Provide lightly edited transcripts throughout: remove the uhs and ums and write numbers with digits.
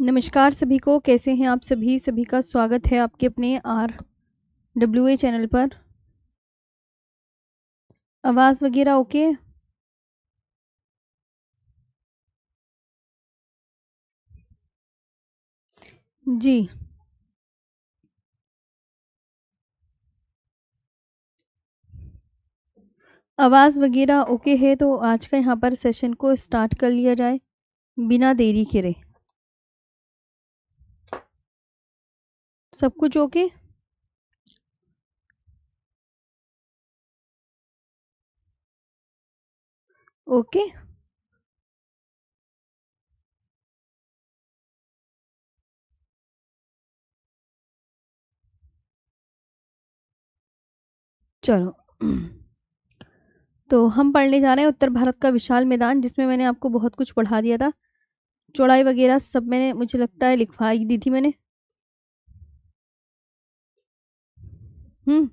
नमस्कार सभी को, कैसे हैं आप सभी? सभी का स्वागत है आपके अपने RWA चैनल पर। आवाज़ वगैरह ओके? जी, आवाज़ वगैरह ओके है तो आज का यहाँ पर सेशन को स्टार्ट कर लिया जाए बिना देरी करे। सब कुछ ओके? ओके, चलो। तो हम पढ़ने जा रहे हैं उत्तर भारत का विशाल मैदान, जिसमें मैंने आपको बहुत कुछ पढ़ा दिया था। चौड़ाई वगैरह सब मैंने, मुझे लगता है, लिखवाई दी थी मैंने। हम्म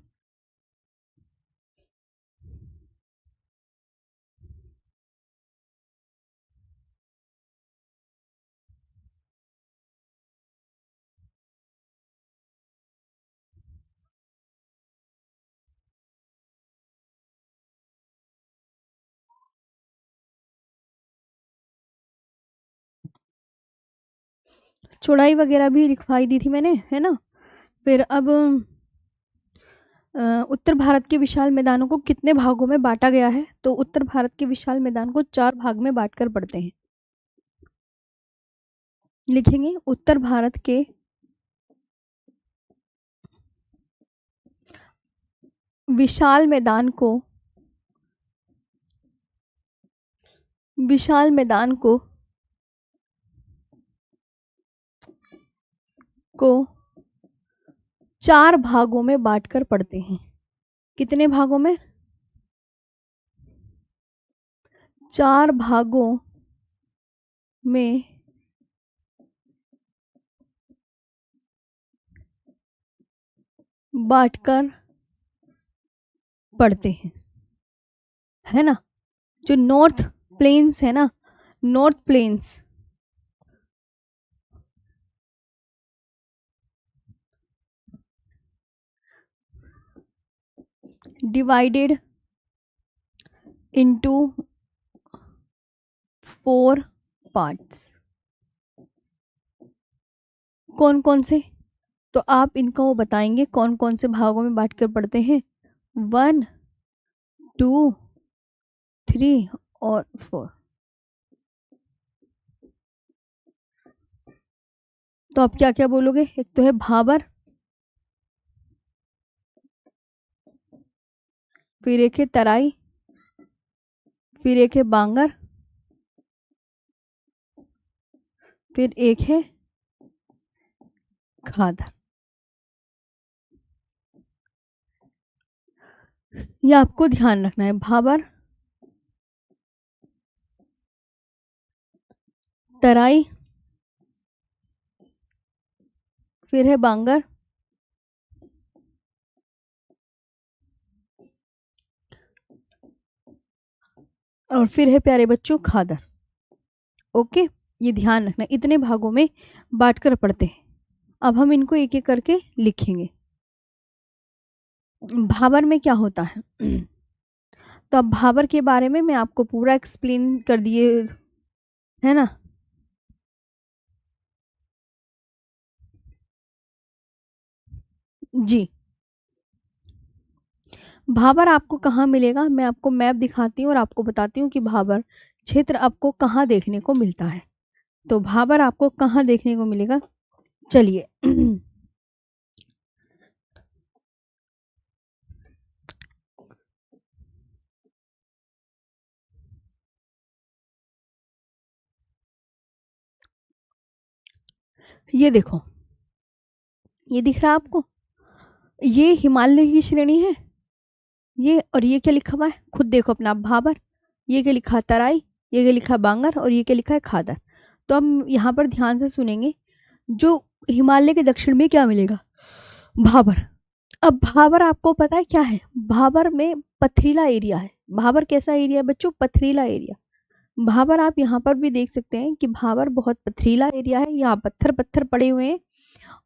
चौड़ाई वगैरह भी लिखवाई दी थी मैंने, है ना। फिर अब उत्तर भारत के विशाल मैदानों को कितने भागों में बांटा गया है? तो उत्तर भारत के विशाल मैदान को 4 भाग में बांटकर पढ़ते हैं। लिखेंगे उत्तर भारत के विशाल मैदान को विशाल मैदान को 4 भागों में बांटकर पढ़ते हैं। कितने भागों में? 4 भागों में बांटकर पढ़ते हैं, है ना। जो नॉर्थ प्लेन्स है ना, north plains divided into 4 parts. कौन कौन से? तो आप इनका वो बताएंगे कौन कौन से भागों में बांटकर पढ़ते हैं। 1, 2, 3 और 4। तो आप क्या क्या बोलोगे? एक तो है भाबर, फिर एक है तराई, फिर एक है बांगर, फिर एक है खादर। ये आपको ध्यान रखना है। भाबर, तराई, फिर है बांगर, और फिर है प्यारे बच्चों खादर। ओके, ये ध्यान रखना, इतने भागों में बांटकर पढ़ते हैं। अब हम इनको एक एक करके लिखेंगे। भाबर में क्या होता है? तो अब भाबर के बारे में मैं आपको पूरा एक्सप्लेन कर दिए, है ना। जी, भाबर आपको कहाँ मिलेगा? मैं आपको मैप दिखाती हूँ और आपको बताती हूँ कि भाबर क्षेत्र आपको कहाँ देखने को मिलता है। तो भाबर आपको कहाँ देखने को मिलेगा? चलिए। ये देखो, ये दिख रहा है आपको? ये हिमालय की श्रेणी है ये, और ये क्या लिखा हुआ है? खुद देखो अपना भाबर। ये क्या लिखा है? तराई। ये क्या लिखा है? बांगर। और ये क्या लिखा है? खादर। तो हम यहाँ पर ध्यान से सुनेंगे। जो हिमालय के दक्षिण में क्या मिलेगा? भाबर। अब भाबर आपको पता है क्या है? भाबर में पथरीला एरिया है। भाबर कैसा एरिया है बच्चों? पथरीला एरिया। भाबर आप यहाँ पर भी देख सकते हैं कि भाबर बहुत पथरीला एरिया है, यहाँ पत्थर पत्थर पड़े हुए हैं,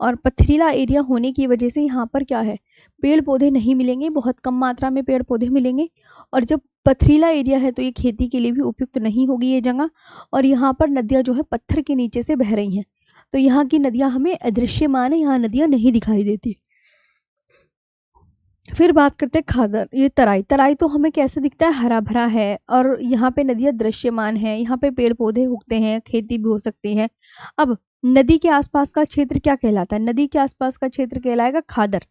और पथरीला एरिया होने की वजह से यहाँ पर क्या है, पेड़ पौधे नहीं मिलेंगे, बहुत कम मात्रा में पेड़ पौधे मिलेंगे। और जब पथरीला एरिया है तो ये खेती के लिए भी उपयुक्त नहीं होगी ये जगह। और यहाँ पर नदियाँ जो है पत्थर के नीचे से बह रही हैं, तो यहाँ की नदियाँ हमें अदृश्यमान है, यहाँ नदियाँ नहीं दिखाई देती। फिर बात करते हैं खादर, ये तराई। तराई तो हमें कैसे दिखता है, हरा भरा है, और यहाँ पे नदियाँ दृश्यमान है, यहाँ पे पेड़ पौधे उगते हैं, खेती भी हो सकती है। अब नदी के आसपास का क्षेत्र क्या कहलाता है, नदी के आसपास का क्षेत्र कहलाएगा खादर।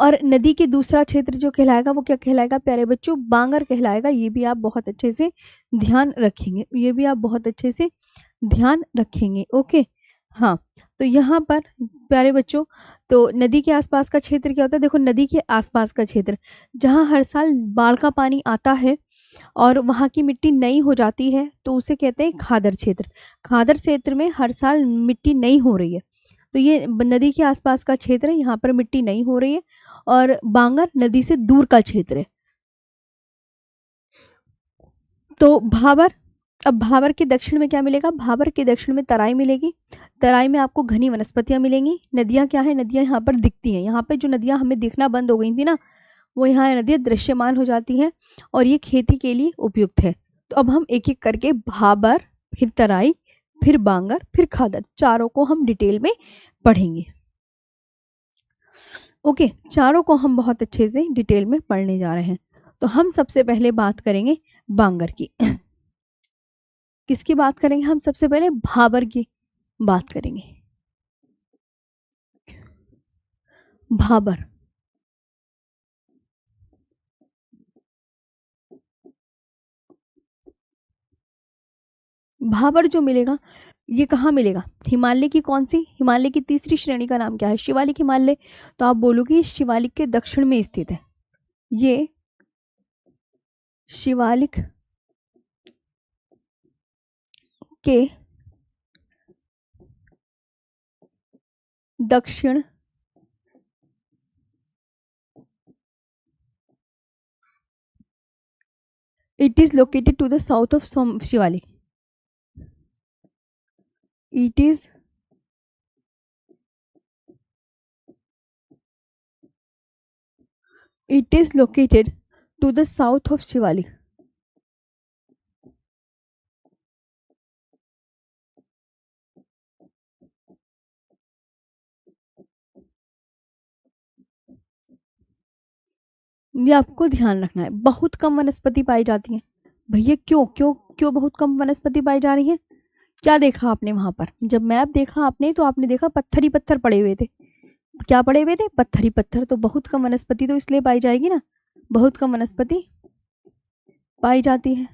और नदी के दूसरा क्षेत्र जो कहलाएगा वो क्या कहलाएगा प्यारे बच्चों, बांगर कहलाएगा। ये भी आप बहुत अच्छे से ध्यान रखेंगे, ये भी आप बहुत अच्छे से ध्यान रखेंगे। ओके, हाँ। तो यहाँ पर प्यारे बच्चों, तो नदी के आसपास का क्षेत्र क्या होता है, देखो नदी के आसपास का क्षेत्र जहाँ हर साल बाढ़ का पानी आता है और वहाँ की मिट्टी नई हो जाती है, तो उसे कहते हैं खादर क्षेत्र। खादर क्षेत्र में हर साल मिट्टी नई हो रही है, तो ये नदी के आसपास का क्षेत्र है, यहाँ पर मिट्टी नई हो रही है। और बांगर नदी से दूर का क्षेत्र है। तो भाबर, अब भाबर के दक्षिण में क्या मिलेगा, भाबर के दक्षिण में तराई मिलेगी। तराई में आपको घनी वनस्पतियां मिलेंगी। नदियां क्या है, नदियां यहाँ पर दिखती हैं, यहाँ पे जो नदियां हमें दिखना बंद हो गई थी ना, वो यहाँ नदियां दृश्यमान हो जाती हैं, और ये खेती के लिए उपयुक्त है। तो अब हम एक एक करके भाबर, फिर तराई, फिर बांगर, फिर खादर, चारों को हम डिटेल में पढ़ेंगे। ओके, चारों को हम बहुत अच्छे से डिटेल में पढ़ने जा रहे हैं। तो हम सबसे पहले बात करेंगे बांगर की। किसकी बात करेंगे हम सबसे पहले, भाबर की बात करेंगे। भाबर, भाबर जो मिलेगा ये कहाँ मिलेगा, हिमालय की कौन सी, हिमालय की तीसरी श्रेणी का नाम क्या है, शिवालिक हिमालय। तो आप बोलोगे शिवालिक के दक्षिण में स्थित है, ये शिवालिक के दक्षिण it is located to the south of Shivalik. It is located to the south of Shivalik. ये आपको ध्यान रखना है, बहुत कम वनस्पति पाई जाती है। भैया क्यों क्यों क्यों बहुत कम वनस्पति पाई जा रही है, क्या देखा आपने वहां पर, जब मैप देखा आपने तो आपने देखा पत्थर ही पत्थर पड़े हुए थे, क्या पड़े हुए थे, पत्थर ही पत्थर। तो बहुत कम वनस्पति तो इसलिए पाई जाएगी ना, बहुत कम वनस्पति पाई जाती है।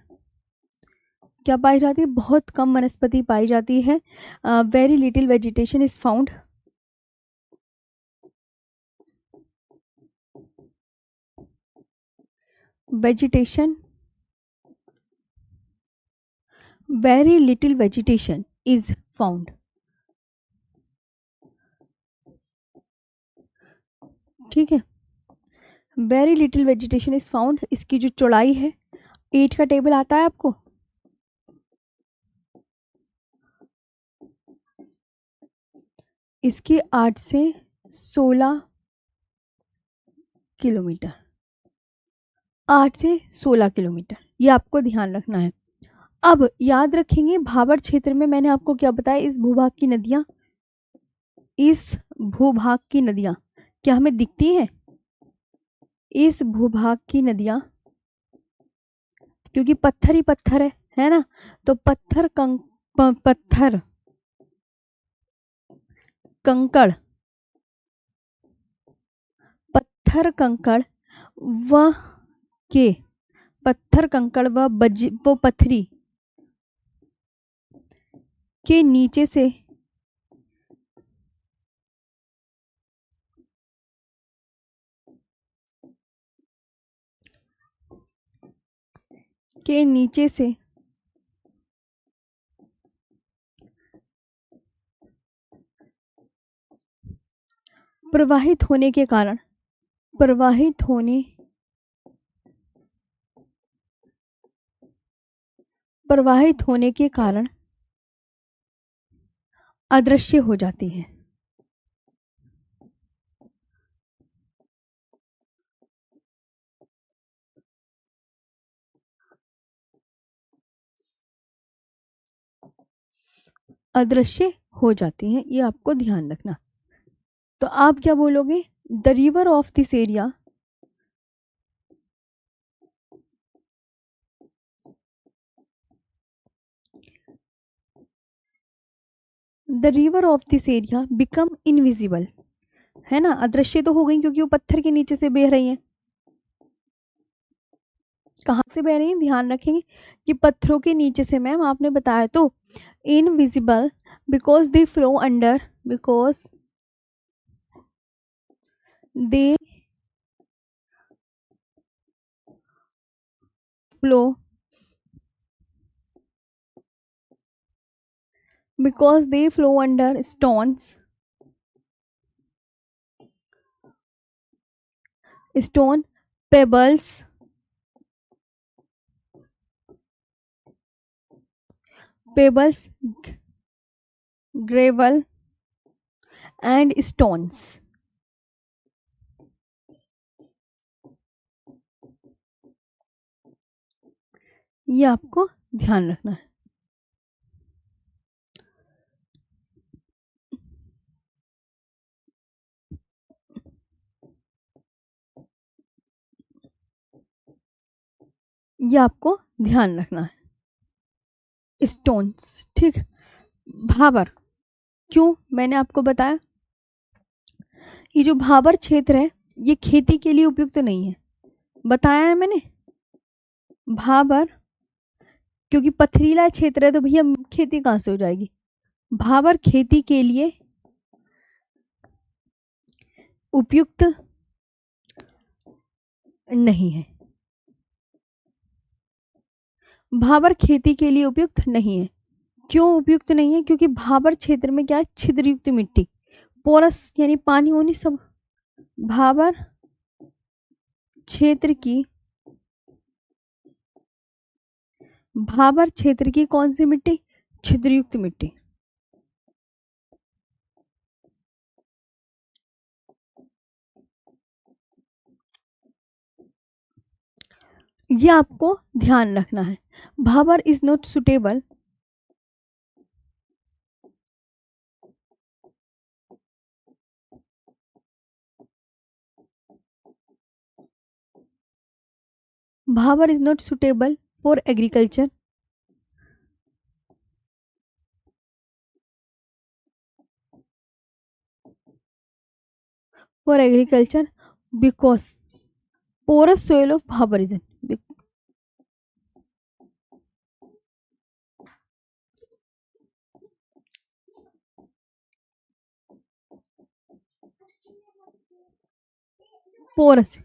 क्या पाई जाती है, बहुत कम वनस्पति पाई जाती है। Very little vegetation is found. Vegetation, very little vegetation is found. ठीक है, very little vegetation is found। इसकी जो चौड़ाई है, 8 का टेबल आता है आपको, इसकी 8 से 16 किलोमीटर, 8 से 16 किलोमीटर, ये आपको ध्यान रखना है। अब याद रखेंगे भाबर क्षेत्र में मैंने आपको क्या बताया, इस भूभाग की नदियां, इस भूभाग की नदियां क्या हमें दिखती है, इस भूभाग की नदियां, क्योंकि पत्थर ही पत्थर है ना, तो पत्थर पत्थर कंकड़, पत्थर कंकड़ व के पत्थर कंकड़ व वो पथरी के नीचे से प्रवाहित होने के कारण, प्रवाहित होने प्रवाहित होने के कारण अदृश्य हो जाती है। अदृश्य हो जाती हैं, ये आपको ध्यान रखना। तो आप क्या बोलोगे? The river of this area the river of this area become invisible, है ना, अदृश्य तो हो गई क्योंकि वो पत्थर के नीचे से बह रही हैं। कहाँ से बह रही हैं? ध्यान रखेंगे कि पत्थरों के नीचे से, मैम आपने बताया तो, invisible because they flow under, because they flow, because they flow under stones, stone, pebbles, pebbles, gravel and stones। ये आपको ध्यान रखना है। ये आपको ध्यान रखना है। स्टोन्स, ठीक। भाबर, क्यों? मैंने आपको बताया ये जो भाबर क्षेत्र है ये खेती के लिए उपयुक्त नहीं है, बताया है मैंने। भाबर क्योंकि पथरीला क्षेत्र है तो भैया खेती कहाँ से हो जाएगी? भाबर खेती के लिए उपयुक्त नहीं है। भाबर खेती के लिए उपयुक्त नहीं है। क्यों उपयुक्त नहीं है? क्योंकि भाबर क्षेत्र में क्या है? छिद्रयुक्त मिट्टी, पोरस यानी पानी होनी सब। भाबर क्षेत्र की, भाबर क्षेत्र की कौन सी मिट्टी? छिद्रयुक्त मिट्टी। ये आपको ध्यान रखना है। Bhabar is not suitable, Bhabar is not suitable for agriculture, for agriculture because porous soil of Bhabar region, porous,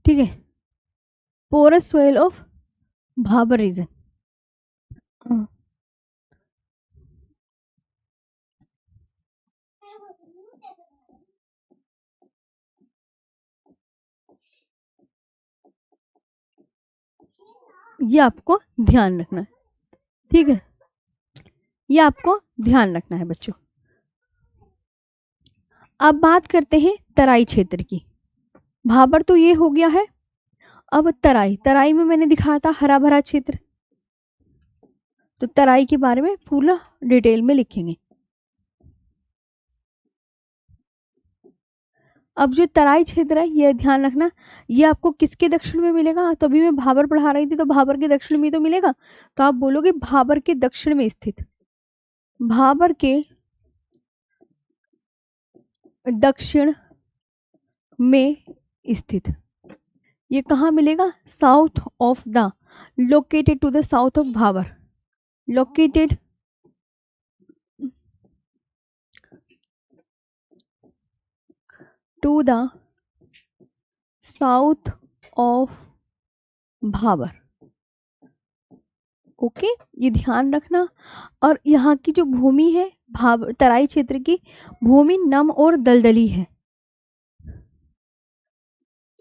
ठीक है, porous soil of Bhabar region। ये आपको ध्यान रखना है, ठीक है, ये आपको ध्यान रखना है बच्चों। अब बात करते हैं तराई क्षेत्र की। भाबर तो ये हो गया है, अब तराई, तराई में मैंने दिखाया था हरा भरा क्षेत्र, तो तराई के बारे में पूरा डिटेल में लिखेंगे। अब जो तराई क्षेत्र है ये ध्यान रखना, ये आपको किसके दक्षिण में मिलेगा? तो अभी मैं भाबर पढ़ा रही थी तो भाबर के दक्षिण में तो मिलेगा, तो आप बोलोगे भाबर के दक्षिण में स्थित, भाबर के दक्षिण में स्थित। ये कहाँ मिलेगा? South of the, located to the south of Bhabar, located to the south of Bhabar. Okay, ये ध्यान रखना। और यहाँ की जो भूमि है भाबर तराई क्षेत्र की, भूमि नम और दलदली है।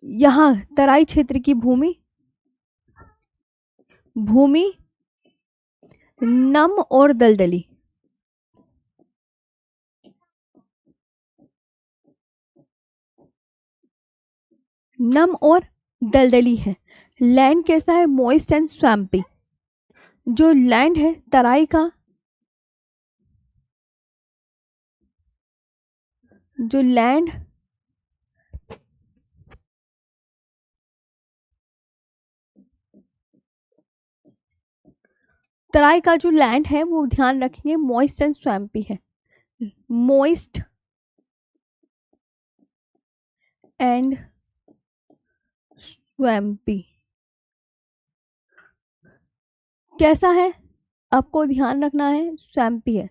यहाँ तराई क्षेत्र की भूमि, भूमि नम और दलदली। नम और दलदली है। लैंड कैसा है? Moist and swampy. जो लैंड है तराई का, जो लैंड तराई का जो लैंड है वो ध्यान रखेंगे मॉइस्ट एंड स्वैम्पी है। मॉइस्ट एंड स्वैम्पी कैसा है? आपको ध्यान रखना है स्वैम्पी है,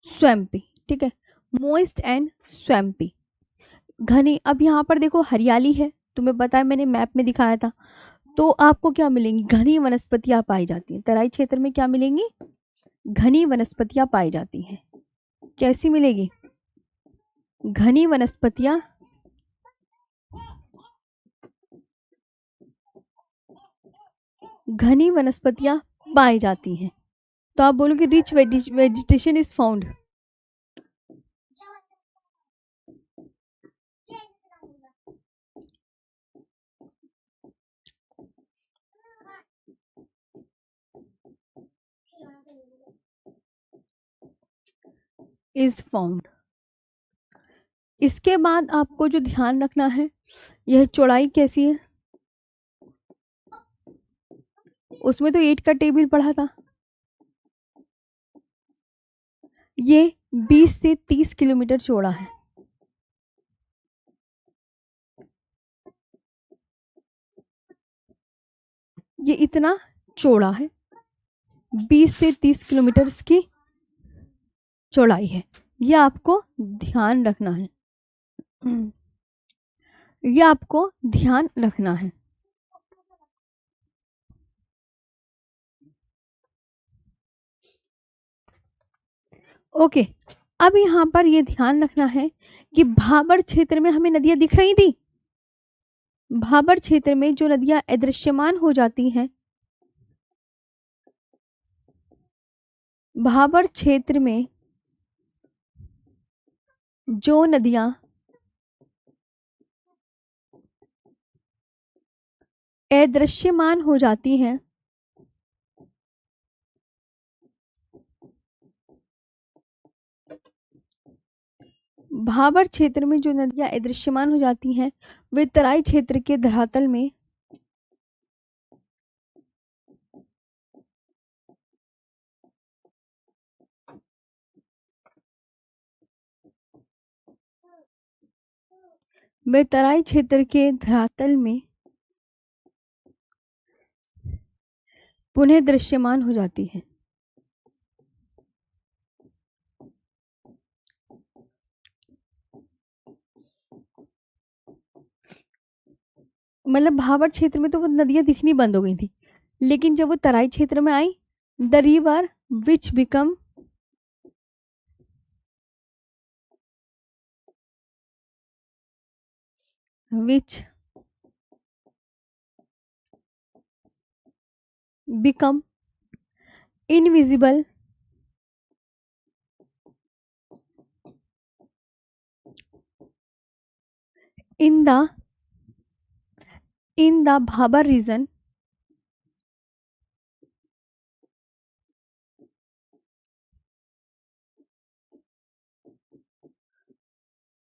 स्वैम्पी, ठीक है। Moist and swampy. घनी, अब यहाँ पर देखो हरियाली है, तुम्हें पता है मैंने मैप में दिखाया था। तो आपको क्या मिलेंगी? घनी वनस्पतियां पाई जाती हैं तराई क्षेत्र में। क्या मिलेंगी? घनी वनस्पतियां पाई जाती हैं। कैसी मिलेगी? घनी वनस्पतियां घनी वनस्पतियां पाई जाती हैं। तो आप बोलोगे rich vegetation is found. Is found. इसके बाद आपको जो ध्यान रखना है, यह चौड़ाई कैसी है? उसमें तो 8 का टेबल पढ़ा था। ये 20 से 30 किलोमीटर चौड़ा है। ये इतना चौड़ा है, 20 से 30 किलोमीटर इसकी चौड़ाई है। ये आपको ध्यान रखना है। ये आपको ध्यान रखना है। ओके, अब यहाँ पर ये ध्यान रखना है कि भाबर क्षेत्र में हमें नदियां दिख रही थी। भाबर क्षेत्र में जो नदियां अदृश्यमान हो जाती हैं, भाबर क्षेत्र में जो नदियां अदृश्यमान हो जाती हैं, भाबर क्षेत्र में जो नदियां अदृश्यमान हो जाती हैं वे तराई क्षेत्र के धरातल में वे तराई क्षेत्र के धरातल में पुनः दृश्यमान हो जाती है। मतलब भाबर क्षेत्र में तो वो नदियां दिखनी बंद हो गई थी, लेकिन जब वो तराई क्षेत्र में आई, the river which become which become invisible in the Bhabar region,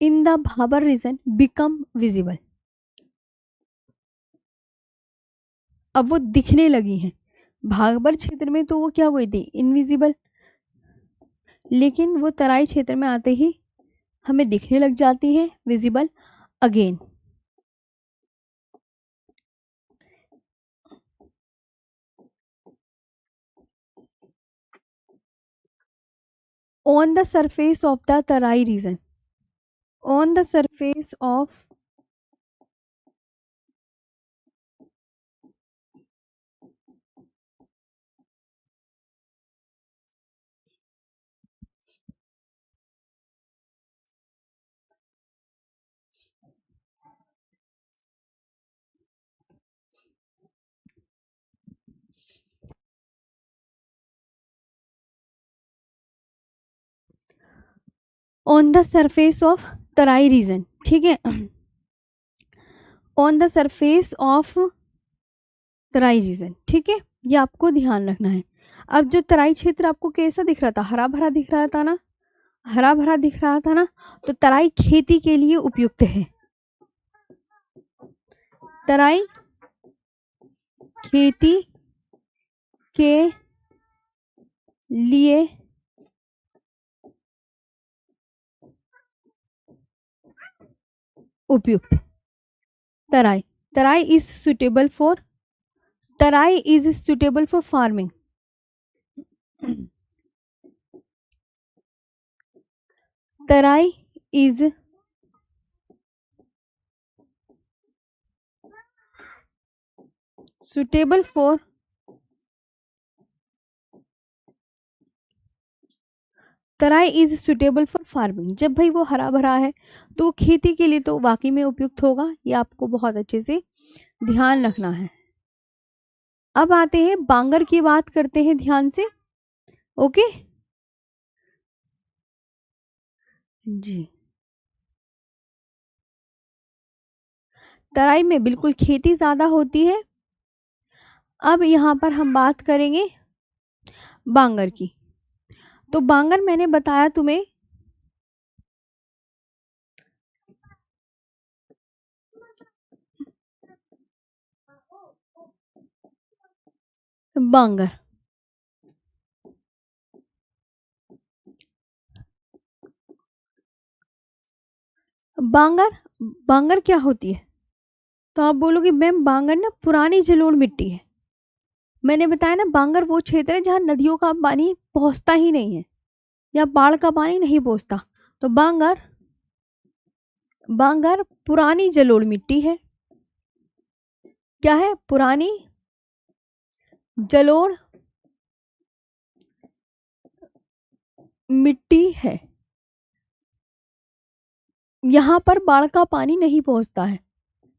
in the Bhabar region become visible। अब वो दिखने लगी हैं। भाबर क्षेत्र में तो वो क्या हो गई थी? इनविजिबल। लेकिन वो तराई क्षेत्र में आते ही हमें दिखने लग जाती है visible again. On the surface of the Terai region, on the surface of on the surface of Terai region, ठीक है, on the surface of Terai region, ठीक है, ये आपको ध्यान रखना है। अब जो तराई क्षेत्र आपको कैसा दिख रहा था, हरा भरा दिख रहा था ना, हरा भरा दिख रहा था ना, तो तराई खेती के लिए उपयुक्त है, तराई खेती के लिए उपयुक्त, Terai, Terai is suitable for, Terai is suitable for farming, Terai is suitable for, Terai is suitable for farming, जब भाई वो हरा भरा है तो वो खेती के लिए तो वाकई में उपयुक्त होगा, ये आपको बहुत अच्छे से ध्यान रखना है। अब आते हैं बांगर की बात करते हैं ध्यान से, ओके जी। तराई में बिल्कुल खेती ज्यादा होती है। अब यहाँ पर हम बात करेंगे बांगर की, तो बांगर मैंने बताया तुम्हें बांगर, बांगर, बांगर क्या होती है, तो आप बोलोगे मैम बांगर ना पुरानी जलोढ़ मिट्टी है। मैंने बताया ना बांगर वो क्षेत्र है जहाँ नदियों का पानी पहुंचता ही नहीं है या बाढ़ का पानी नहीं पहुंचता, तो बांगर, बांगर पुरानी जलोढ़ मिट्टी है, क्या है, पुरानी जलोढ़ मिट्टी है। यहाँ पर बाढ़ का पानी नहीं पहुंचता है,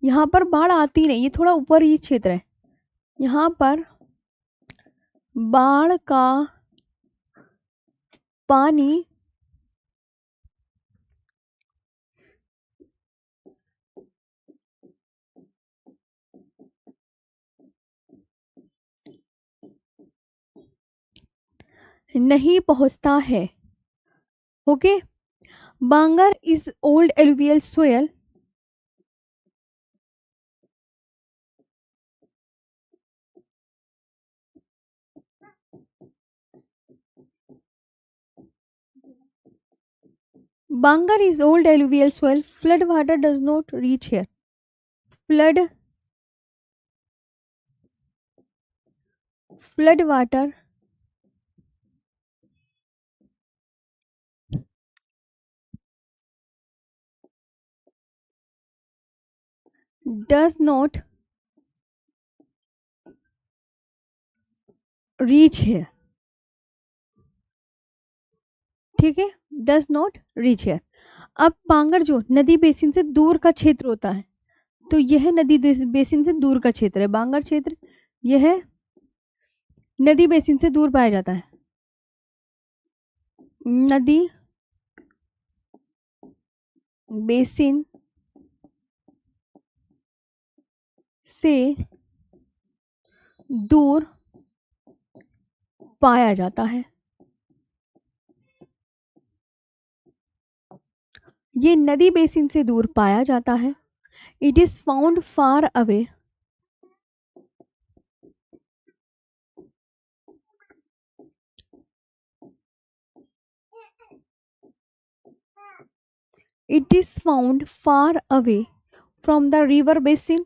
यहाँ पर बाढ़ आती नहीं, ये थोड़ा ऊपर ही क्षेत्र है, यहाँ पर बाढ़ का पानी नहीं पहुंचता है, okay. Bangar is old alluvial soil, Bangar is old alluvial soil. Flood water does not reach here. Flood water does not reach here. ठीक है, does not reach here. अब बांगर जो नदी बेसिन से दूर का क्षेत्र होता है, तो यह नदी बेसिन से दूर का क्षेत्र है, बांगर क्षेत्र यह नदी बेसिन से दूर पाया जाता है, नदी बेसिन से दूर पाया जाता है, ये नदी बेसिन से दूर पाया जाता है। It is found far away, it is found far away from the river basin,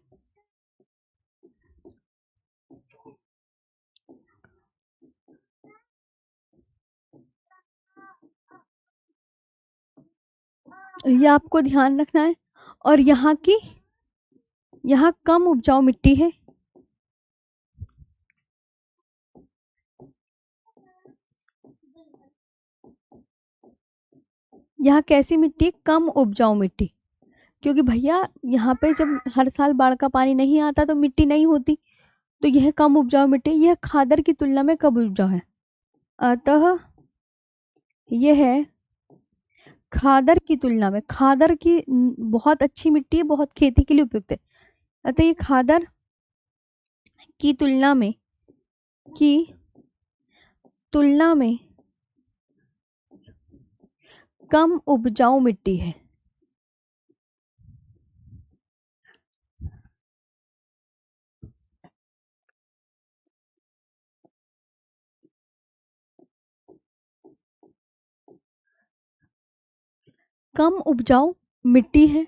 ये आपको ध्यान रखना है। और यहाँ की, यहाँ कम उपजाऊ मिट्टी है, यहाँ कैसी मिट्टी, कम उपजाऊ मिट्टी, क्योंकि भैया यहाँ पे जब हर साल बाढ़ का पानी नहीं आता तो मिट्टी नहीं होती, तो यह कम उपजाऊ मिट्टी, यह खादर की तुलना में कम उपजाऊ है, अतः यह खादर की तुलना में, खादर की बहुत अच्छी मिट्टी है, बहुत खेती के लिए उपयुक्त है, अतः ये खादर की की तुलना में कम उपजाऊ मिट्टी है। कम उपजाऊ मिट्टी है।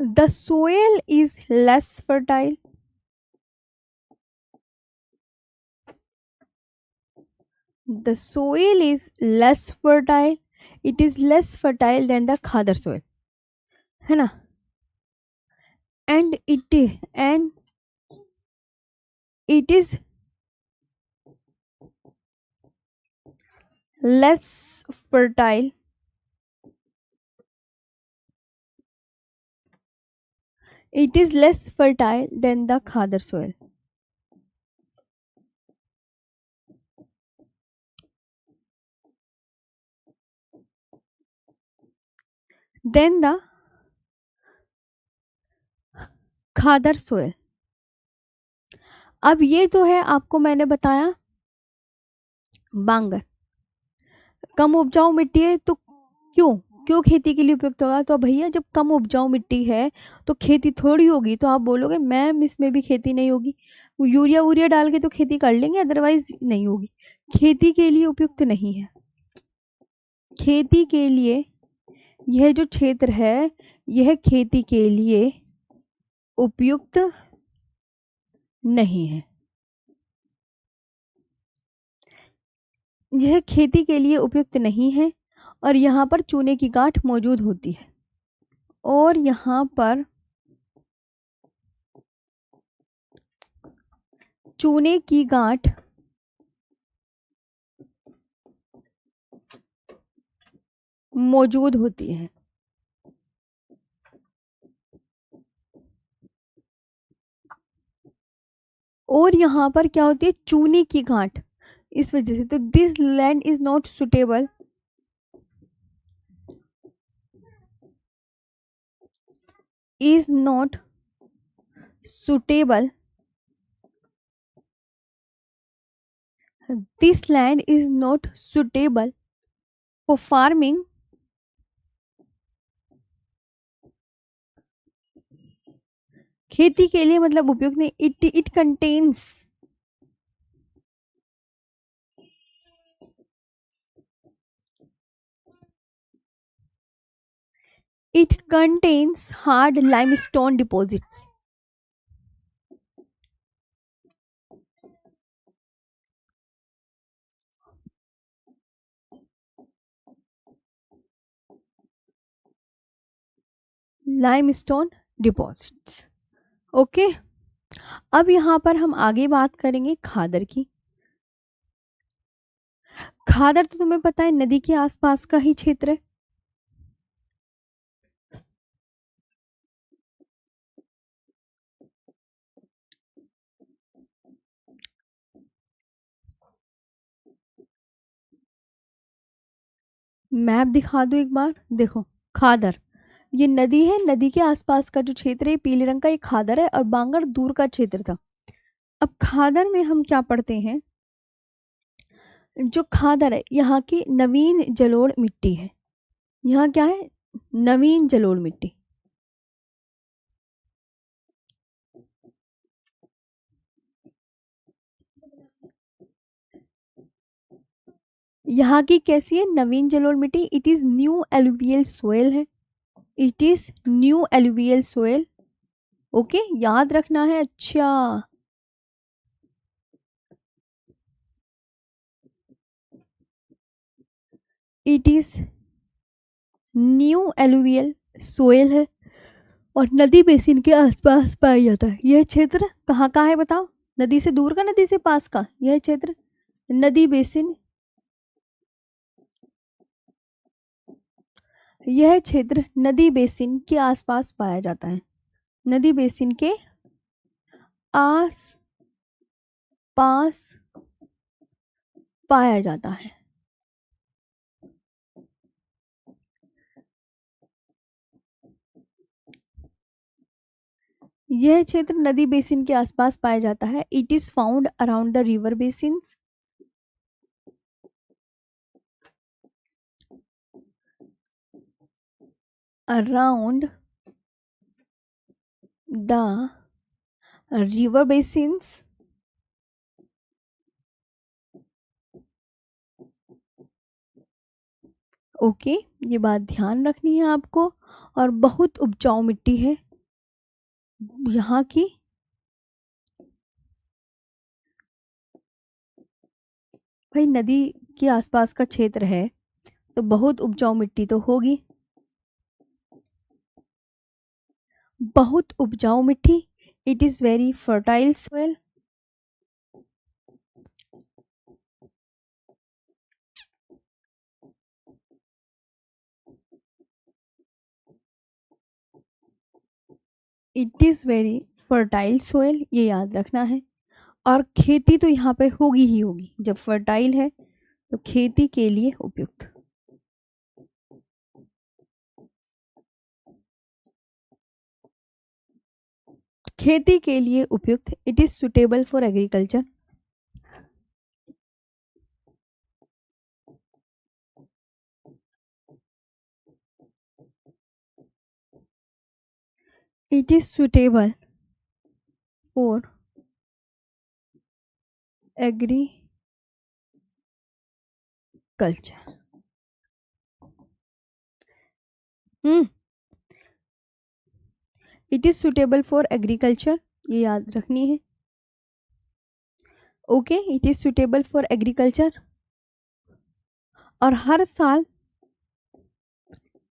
The soil is less fertile. The soil is less fertile. It is less fertile than the Khadar soil, है ना? And it is less fertile. It is less fertile than the Khadar soil. Then the Khadar soil. अब ये तो है, आपको मैंने बताया बांगर कम उपजाऊ मिट्टी है, तो क्यों क्यों खेती के लिए उपयुक्त होगा? तो भैया जब कम उपजाऊ मिट्टी है तो खेती थोड़ी होगी, तो आप बोलोगे मैम इसमें भी खेती नहीं होगी, यूरिया वूरिया डाल के तो खेती कर लेंगे, अदरवाइज नहीं होगी। खेती के लिए उपयुक्त नहीं है। खेती के लिए यह जो क्षेत्र है, यह खेती के लिए उपयुक्त नहीं है। यह खेती के लिए उपयुक्त नहीं है और यहाँ पर चूने की गांठ मौजूद होती है, और यहाँ पर चूने की गांठ मौजूद होती है। और यहाँ पर क्या होती है? चूने की गांठ, इस वजह से। तो this land is not suitable, is not suitable, this land is not suitable for farming, खेती के लिए मतलब उपयुक्त नहीं। It contains hard limestone deposits. Limestone deposits. Okay, अब यहाँ पर हम आगे बात करेंगे खादर की। खादर तो तुम्हें पता है नदी के आसपास का ही क्षेत्र है। मैप दिखा दो एक बार, देखो खादर ये नदी है, नदी के आसपास का जो क्षेत्र है पीले रंग का, ये खादर है, और बांगर दूर का क्षेत्र था। अब खादर में हम क्या पढ़ते हैं? जो खादर है यहाँ की नवीन जलोढ़ मिट्टी है। यहाँ क्या है? नवीन जलोढ़ मिट्टी। यहाँ की कैसी है? नवीन जलोढ़ मिट्टी। It is new alluvial soil है, it is new alluvial soil. Okay, याद रखना है। अच्छा, it is new alluvial soil है और नदी बेसिन के आसपास पाया जाता है। यह क्षेत्र कहाँ का है बताओ? नदी से दूर का, नदी से पास का? यह क्षेत्र नदी बेसिन, यह क्षेत्र नदी बेसिन के आसपास पाया जाता है। नदी बेसिन के आस पास पाया जाता है। यह क्षेत्र नदी बेसिन के आसपास पाया जाता है। It is found around the river basins. Around the river basins. Okay, ये बात ध्यान रखनी है आपको। और बहुत उपजाऊ मिट्टी है यहाँ की। भाई नदी के आसपास का क्षेत्र है तो बहुत उपजाऊ मिट्टी तो होगी। बहुत उपजाऊ मिट्टी। It is very fertile soil. It is very fertile soil, ये याद रखना है। और खेती तो यहाँ पे होगी ही होगी, जब फर्टाइल है तो खेती के लिए उपयुक्त। खेती के लिए उपयुक्त। It is suitable for agriculture. It is suitable for agriculture. It is suitable for agriculture, ये याद रखनी है। Okay, it is suitable for agriculture. और हर साल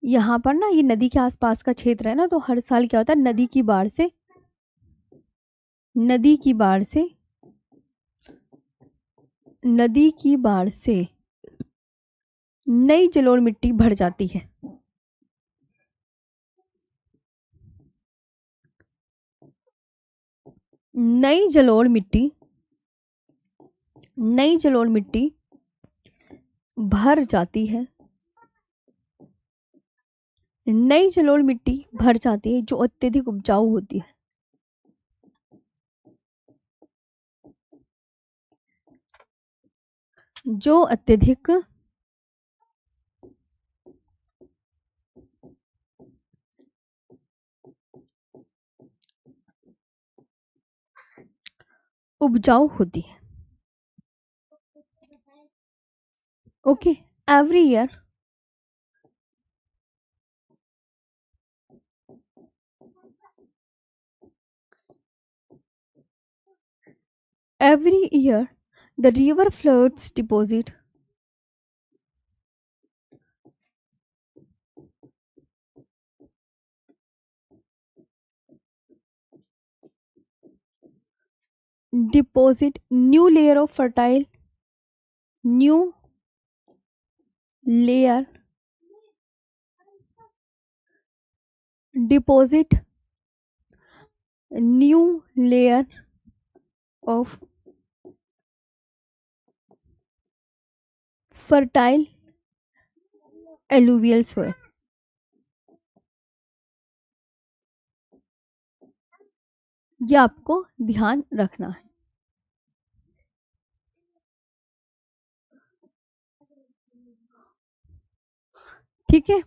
यहाँ पर ना, ये नदी के आसपास का क्षेत्र है ना, तो हर साल क्या होता है, नदी की बाढ़ से नदी की बाढ़ से नदी की बाढ़ से नई जलोढ़ मिट्टी भर जाती है। नई जलोढ़ मिट्टी भर जाती है। नई जलोढ़ मिट्टी भर जाती है जो अत्यधिक उपजाऊ होती है। जो अत्यधिक उपजाऊ होती है। Okay, every year the river floods deposit new layer of fertile new layer deposit new layer of fertile alluvial soil। ये आपको ध्यान रखना है। ठीक है,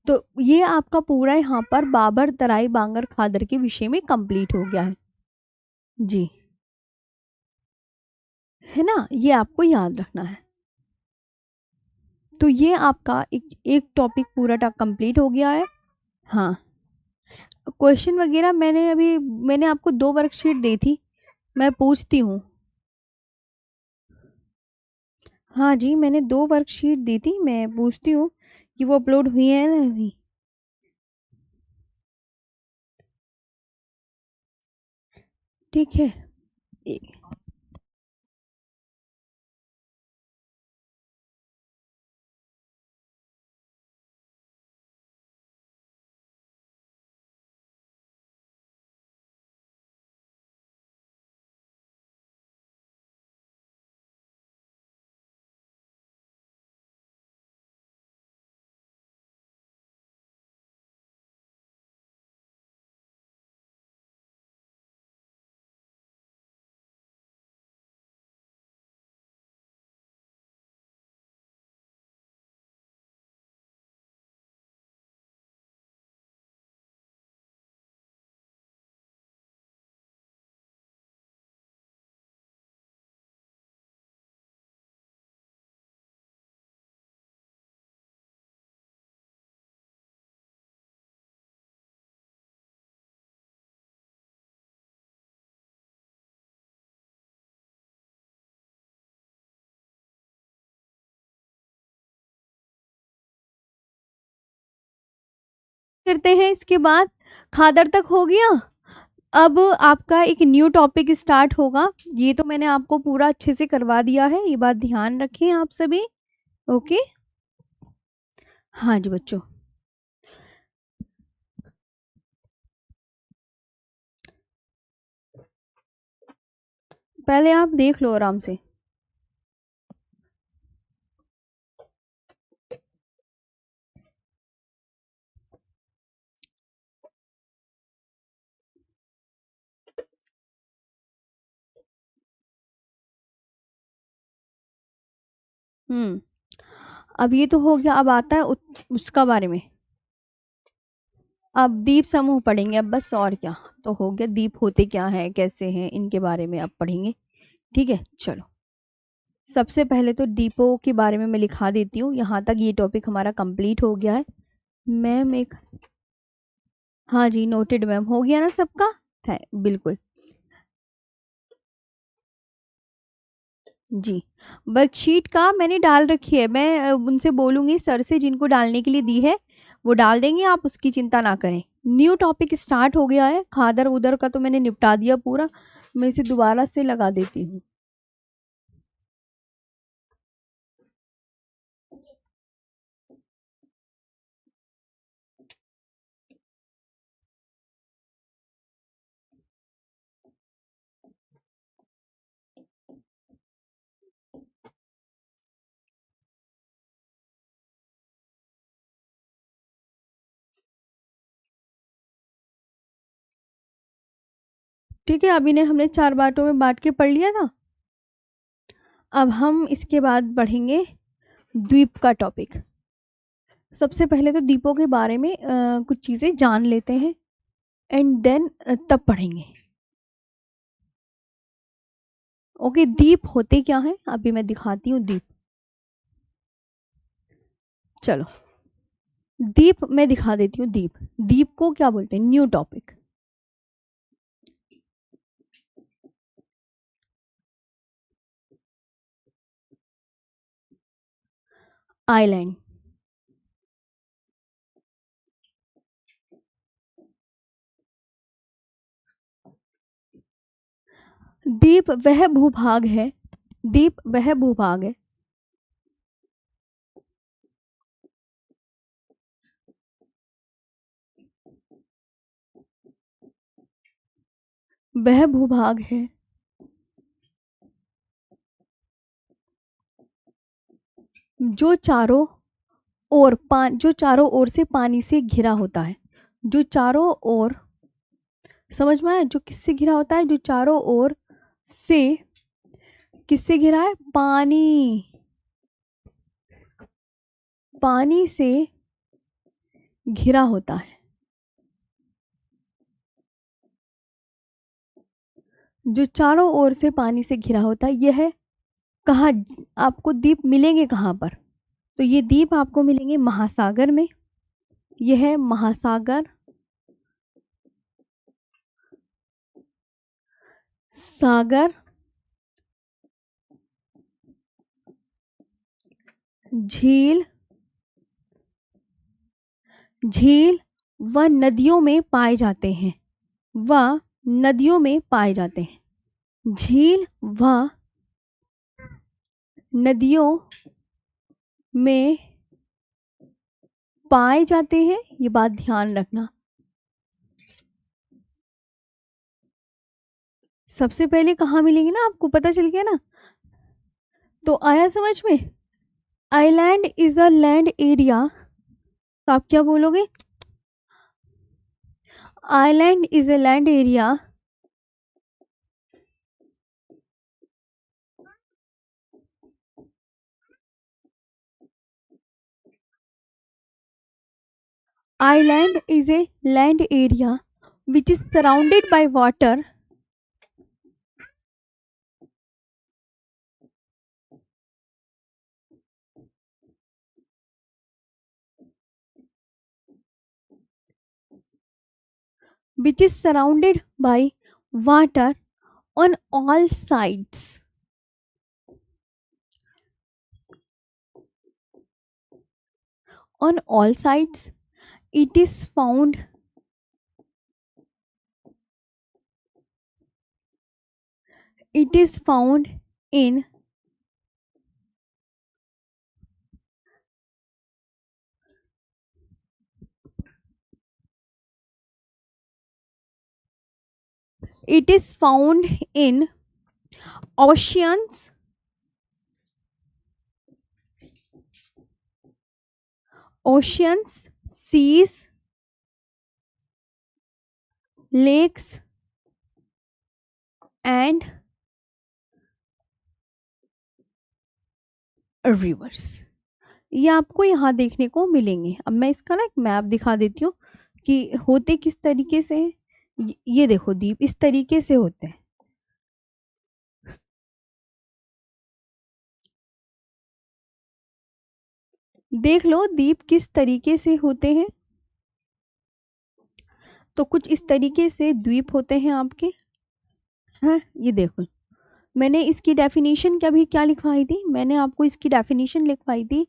तो ये आपका पूरा यहाँ पर बाबर तराई बांगर खादर के विषय में कंप्लीट हो गया है जी, है ना। ये आपको याद रखना है। तो ये आपका एक टॉपिक पूरा कंप्लीट हो गया है। हाँ, क्वेश्चन वगैरह मैंने आपको 2 वर्कशीट दी थी, मैं पूछती हूँ। हाँ जी, मैंने 2 वर्कशीट दी थी, मैं पूछती हूँ कि वो अपलोड हुई है ना हुई। ठीक है। करते हैं इसके बाद। खादर तक हो गया। अब आपका एक न्यू टॉपिक स्टार्ट होगा। ये तो मैंने आपको पूरा अच्छे से करवा दिया है, ये बात ध्यान रखें आप सभी। ओके। हाँ जी बच्चों, पहले आप देख लो आराम से। अब ये तो हो गया, अब आता है उसका बारे में। अब दीप समूह पढ़ेंगे अब बस, और क्या। तो हो गया, दीप होते क्या हैं, कैसे हैं, इनके बारे में अब पढ़ेंगे। ठीक है, चलो। सबसे पहले तो दीपों के बारे में मैं लिखा देती हूँ। यहाँ तक ये टॉपिक हमारा कंप्लीट हो गया है। मैम एक, हाँ जी नोटेड मैम, हो गया ना सबका। है बिल्कुल जी। वर्कशीट का मैंने डाल रखी है, मैं उनसे बोलूंगी सर से, जिनको डालने के लिए दी है वो डाल देंगे, आप उसकी चिंता ना करें। न्यू टॉपिक स्टार्ट हो गया है। खादर उधर का तो मैंने निपटा दिया पूरा, मैं इसे दोबारा से लगा देती हूँ। ठीक है, अभी ने हमने 4 बांटों में बांट के पढ़ लिया था। अब हम इसके बाद पढ़ेंगे द्वीप का टॉपिक। सबसे पहले तो द्वीपों के बारे में कुछ चीज़ें जान लेते हैं, एंड देन तब पढ़ेंगे। ओके, द्वीप होते क्या हैं अभी मैं दिखाती हूँ द्वीप। चलो, द्वीप मैं दिखा देती हूँ। द्वीप, द्वीप को क्या बोलते हैं, न्यू टॉपिक। आइलैंड। द्वीप वह भूभाग है, द्वीप वह भूभाग है वह भूभाग है जो चारों जो चारों ओर से पानी से घिरा होता है। जो चारों ओर, समझ में आया, जो किससे घिरा होता है, जो चारों ओर से किससे घिरा है, पानी, पानी से घिरा होता है। जो चारों ओर से पानी से घिरा होता है, यह है कहाँ आपको द्वीप मिलेंगे, कहाँ पर। तो ये द्वीप आपको मिलेंगे महासागर में। यह है महासागर, सागर, झील, झील व नदियों में पाए जाते हैं, व नदियों में पाए जाते हैं। झील व नदियों में पाए जाते हैं, ये बात ध्यान रखना। सबसे पहले कहाँ मिलेंगे ना, आपको पता चल गया ना। तो आया समझ में। Island is a land area, तो आप क्या बोलोगे, island is a land area island is a land area which is surrounded by water, which is surrounded by water on all sides, on all sides, It is found it is found in it is found in oceans, seas, lakes and reverse. ये आपको यहाँ देखने को मिलेंगे। अब मैं इसका ना एक मैप दिखा देती हूँ कि होते किस तरीके से हैं। ये देखो द्वीप इस तरीके से होते हैं। देख लो द्वीप किस तरीके से होते हैं। तो कुछ इस तरीके से द्वीप होते हैं आपके। हाँ ये देखो, मैंने इसकी डेफिनेशन क्या लिखवाई थी, मैंने आपको इसकी डेफिनेशन लिखवाई थी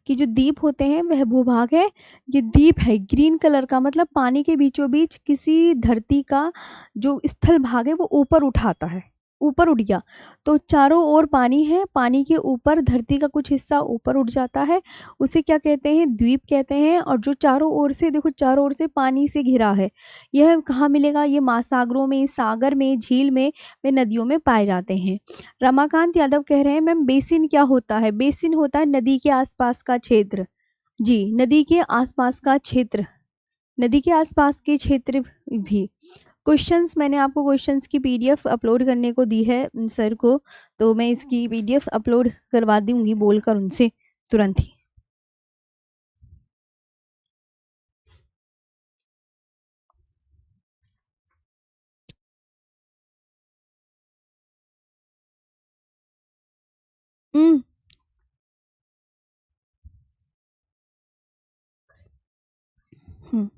कि जो द्वीप होते हैं वह भूभाग है। ये द्वीप है ग्रीन कलर का, मतलब पानी के बीचों बीच किसी धरती का जो स्थल भाग है वो ऊपर उठाता है, ऊपर उठ गया। तो चारों ओर पानी है, पानी के ऊपर धरती का कुछ हिस्सा ऊपर उठ जाता है, उसे क्या कहते हैं, द्वीप कहते हैं। और जो चारों ओर से देखो, चारों ओर से पानी से घिरा है, यह कहाँ मिलेगा, ये महासागरों में, सागर में, झील में, वे नदियों में पाए जाते हैं। रमाकांत यादव कह रहे हैं मैम बेसिन क्या होता है। बेसिन होता है नदी के आसपास का क्षेत्र। जी, नदी के आसपास का क्षेत्र, नदी के आसपास के क्षेत्र भी। क्वेश्चंस मैंने आपको क्वेश्चंस की पीडीएफ अपलोड करने को दी है सर को, तो मैं इसकी पीडीएफ अपलोड करवा दूंगी बोलकर उनसे तुरंत ही। हम्म हम्म।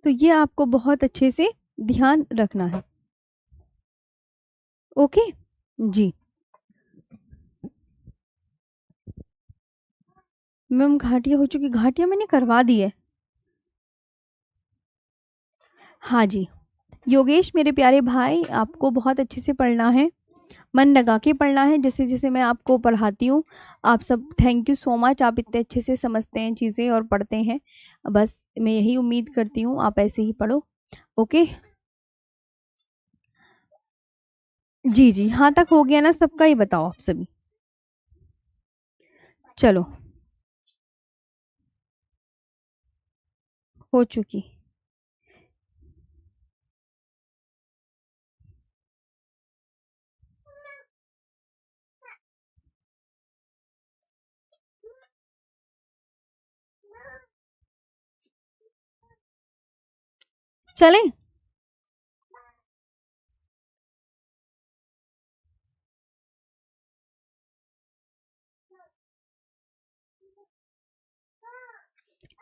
तो ये आपको बहुत अच्छे से ध्यान रखना है। ओके जी। मैम घाटियाँ हो चुकी, घाटियाँ मैंने करवा दी है। हाँ जी योगेश मेरे प्यारे भाई, आपको बहुत अच्छे से पढ़ना है, मन लगा के पढ़ना है, जैसे जैसे मैं आपको पढ़ाती हूँ। आप सब थैंक यू सो मच, आप इतने अच्छे से समझते हैं चीज़ें और पढ़ते हैं। बस मैं यही उम्मीद करती हूँ आप ऐसे ही पढ़ो। ओके जी जी, हाँ तक हो गया ना सबका, ही बताओ आप सभी। चलो हो चुकी। चले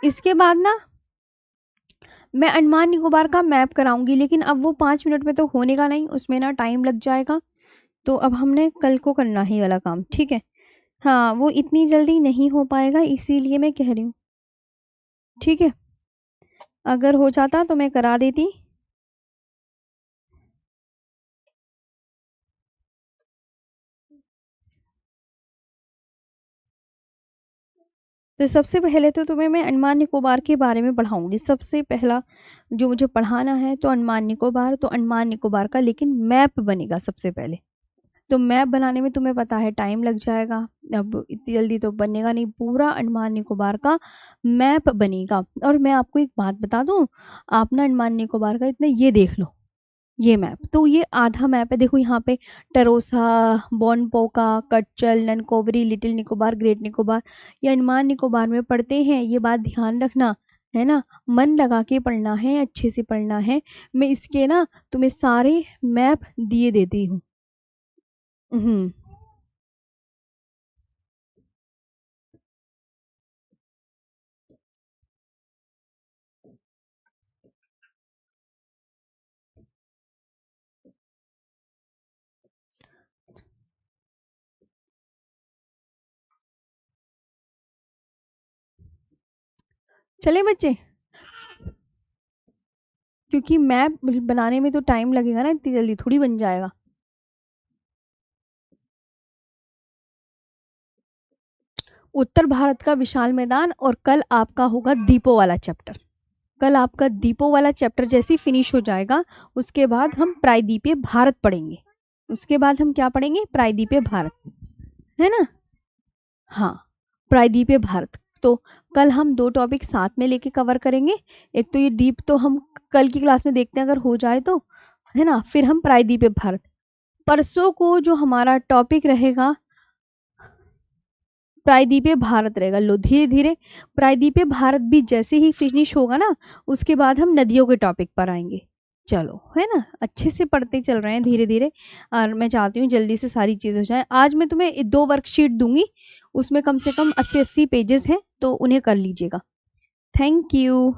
इसके बाद ना मैं अंडमान निकोबार का मैप कराऊंगी, लेकिन अब वो 5 मिनट में तो होने का नहीं, उसमें ना टाइम लग जाएगा। तो अब हमने कल को करना है ये वाला काम, ठीक है। हाँ वो इतनी जल्दी नहीं हो पाएगा, इसीलिए मैं कह रही हूँ, ठीक है। अगर हो जाता तो मैं करा देती। तो सबसे पहले तो तुम्हें मैं अंडमान निकोबार के बारे में पढ़ाऊंगी। सबसे पहला जो मुझे पढ़ाना है तो अंडमान निकोबार, तो अंडमान निकोबार का लेकिन मैप बनेगा सबसे पहले। तो मैप बनाने में तुम्हें पता है टाइम लग जाएगा, अब इतनी जल्दी तो बनेगा नहीं, पूरा अंडमान निकोबार का मैप बनेगा। और मैं आपको एक बात बता दूं, आप ना अंडमान निकोबार का इतना ये देख लो, ये मैप तो ये आधा मैप है। देखो यहाँ पे टरोसा, बोनपोका, कटचल, ननकोबरी, लिटिल निकोबार, ग्रेट निकोबार, ये अंडमान निकोबार में पढ़ते हैं, ये बात ध्यान रखना है ना। मन लगा के पढ़ना है, अच्छे से पढ़ना है। मैं इसके ना तुम्हें सारे मैप दिए देती हूँ। हम्म चले बच्चे, क्योंकि मैप बनाने में तो टाइम लगेगा ना, इतनी जल्दी थोड़ी बन जाएगा। उत्तर भारत का विशाल मैदान, और कल आपका होगा दीपों वाला चैप्टर। कल आपका दीपों वाला चैप्टर जैसे ही फिनिश हो जाएगा, उसके बाद हम प्रायद्वीपीय भारत पढ़ेंगे। उसके बाद हम क्या पढ़ेंगे? प्रायद्वीपीय भारत, है ना? हाँ, प्रायद्वीपीय भारत। तो कल हम 2 टॉपिक साथ में लेके कवर करेंगे। एक तो ये डीप तो हम कल की क्लास में देखते हैं अगर हो जाए तो, है ना? फिर हम प्रायद्वीपीय भारत। परसों को जो हमारा टॉपिक रहेगा प्रायद्वीपीय भारत रहेगा। लो धीरे धीरे प्रायद्वीपीय भारत भी जैसे ही फिनिश होगा ना, उसके बाद हम नदियों के टॉपिक पर आएंगे। चलो, है ना? अच्छे से पढ़ते चल रहे हैं धीरे धीरे, और मैं चाहती हूँ जल्दी से सारी चीज़ हो जाए। आज मैं तुम्हें 2 वर्कशीट दूंगी, उसमें कम से कम 80-80 पेजेस हैं, तो उन्हें कर लीजिएगा। Thank you.